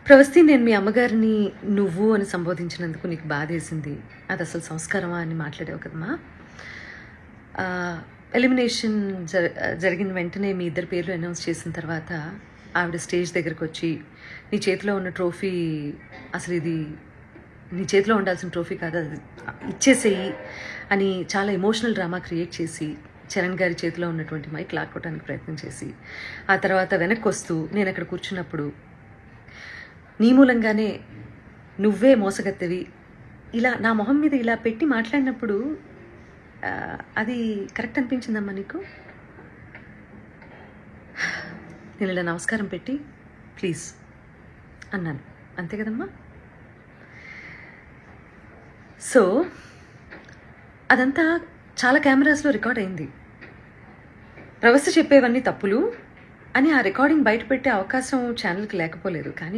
ప్రవస్తి, నేను మీ అమ్మగారిని నువ్వు అని సంబోధించినందుకు నీకు బాధేసింది. అది అసలు సంస్కారమా అని మాట్లాడావు కదమ్మా. ఎలిమినేషన్ జరిగిన వెంటనే మీ ఇద్దరి పేర్లు అనౌన్స్ చేసిన తర్వాత ఆవిడ స్టేజ్ దగ్గరకు వచ్చి నీ చేతిలో ఉన్న ట్రోఫీ అసలు ఇది నీ చేతిలో ఉండాల్సిన ట్రోఫీ కాదు, అది ఇచ్చేసేయి అని చాలా ఎమోషనల్ డ్రామా క్రియేట్ చేసి చరణ్ గారి చేతిలో ఉన్నటువంటి మైక్ లాక్కోవడానికి ప్రయత్నం చేసి ఆ తర్వాత వెనక్కి వస్తూ నేను అక్కడ కూర్చున్నప్పుడు నీ మూలంగానే నువ్వే మోసగత్తెవి ఇలా నా మొహం మీద ఇలా పెట్టి మాట్లాడినప్పుడు అది కరెక్ట్ అనిపించిందమ్మా నీకు? నేను ఇలా నమస్కారం పెట్టి ప్లీజ్ అన్నాను, అంతే కదమ్మా. సో అదంతా చాలా కెమెరాస్లో రికార్డ్ అయింది. ప్రవస్తి చెప్పేవన్నీ తప్పులు అని ఆ రికార్డింగ్ బయట పెట్టే అవకాశం ఛానల్కి లేకపోలేదు. కానీ